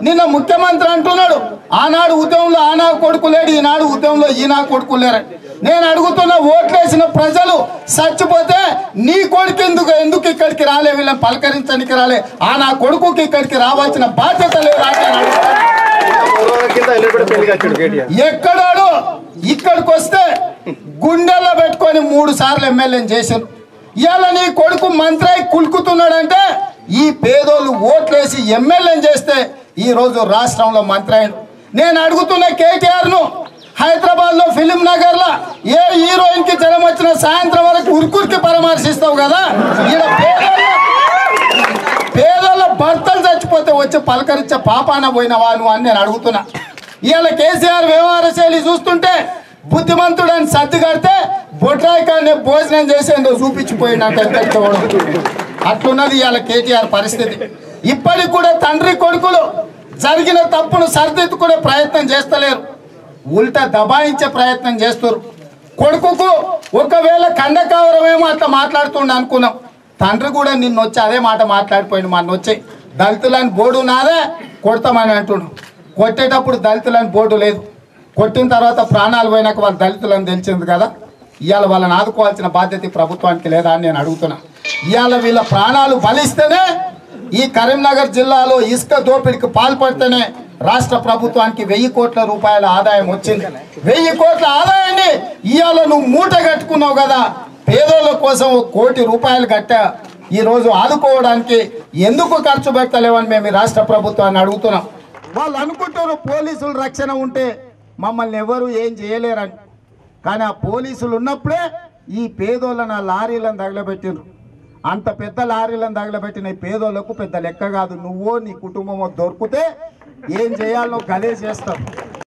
నిన్న ముఖ్యమంత్రి అంటున్నాడు ఆనాడు ఉద్యమంలో ఆనా కొడుకు లేడు, ఈనాడు ఉద్యమంలో ఈనా కొడుకు లేరు. నేను అడుగుతున్న ఓట్లేసిన ప్రజలు చచ్చిపోతే నీ కొడుకు ఎందుకు ఇక్కడికి రాలే, వీళ్ళని పలకరించడానికి రాలే, ఆనా కొడుకుకి ఇక్కడికి రావాల్సిన బాధ్యత లేదు. ఎక్కడాడు ఇక్కడికి వస్తే గుండెల్లో పెట్టుకొని 3 సార్లు ఎమ్మెల్యేని చేశారు. ఇవాళ నీ కొడుకు మంత్రి అయి కులుకుతున్నాడంటే ఈ పేదోళ్ళు ఓట్లేసి ఎమ్మెల్యేని చేస్తే ఈ రోజు రాష్ట్రంలో మంత్రి అయ్యాడు. నేను అడుగుతున్న కేటీఆర్ను హైదరాబాద్లో ఫిలిం నగర్లో ఏ హీరోయిన్ కి జ్వరం వచ్చిన సాయంత్రం వరకు ఉరుకురికి పరామర్శిస్తావు కదా, ఈడ పేదోళ్ళ భర్తలు చచ్చిపోతే వచ్చి పలకరించే పాపాన పోయినవా నువ్వు అని నేను అడుగుతున్నా. ఇవాళ కేసీఆర్ వ్యవహార శైలి చూస్తుంటే బుద్ధిమంతుడని సర్ది కడితే బొట్రాయికాన్ని భోజనం చేసేందుకు చూపించిపోయినట్టు అట్లున్నది ఇవాళ కేటీఆర్ పరిస్థితి. ఇప్పటికి కూడా తండ్రి కొడుకులు జరిగిన తప్పును సరిదిద్దుకునే ప్రయత్నం చేస్తలేరు, ఉల్టా దబాయించే ప్రయత్నం చేస్తారు. కొడుకుకు ఒకవేళ కండకావరమేమో అట్లా మాట్లాడుతుండ అనుకున్నాం, తండ్రి కూడా నిన్న వచ్చి అదే మాట మాట్లాడిపోయింది. మన వచ్చి దళితులని బోర్డు నాదే కొడతామని అంటుండు. కొట్టేటప్పుడు దళితులని బోర్డు లేదు, కొట్టిన తర్వాత ప్రాణాలు పోయినాక వాళ్ళు దళితులని తెలిసింది కదా. ఇవాళ వాళ్ళని ఆదుకోవాల్సిన బాధ్యత ప్రభుత్వానికి లేదా అని నేను అడుగుతున్నా. ఇవాళ వీళ్ళ ప్రాణాలు బలిస్తేనే ఈ కరీంనగర్ జిల్లాలో ఇసుక దోపిడికి పాల్పడితేనే రాష్ట్ర ప్రభుత్వానికి 1000 కోట్ల రూపాయల ఆదాయం వచ్చింది. 1000 కోట్ల ఆదాయాన్ని ఇవాళ నువ్వు మూట కట్టుకున్నావు కదా, పేదోళ్ళ కోసం 1 కోటి రూపాయలు కట్టా. ఈరోజు ఆదుకోవడానికి ఎందుకు ఖర్చు పెట్టలేవని మేము రాష్ట్ర ప్రభుత్వాన్ని అడుగుతున్నాం. వాళ్ళు అనుకుంటారు పోలీసులు రక్షణ ఉంటే మమ్మల్ని ఎవరు ఏం చేయలేరని, కానీ ఆ పోలీసులు ఉన్నప్పుడే ఈ పేదోళ్ళని ఆ లారీలను తగలబెట్టిండ్రు. అంత పెద్ద లారీలను తగలబెట్టిన ఈ పేదోళ్లకు పెద్ద లెక్క కాదు. నువ్వో నీ కుటుంబమో దొరికితే ఏం చేయాలో గలే చేస్తావు.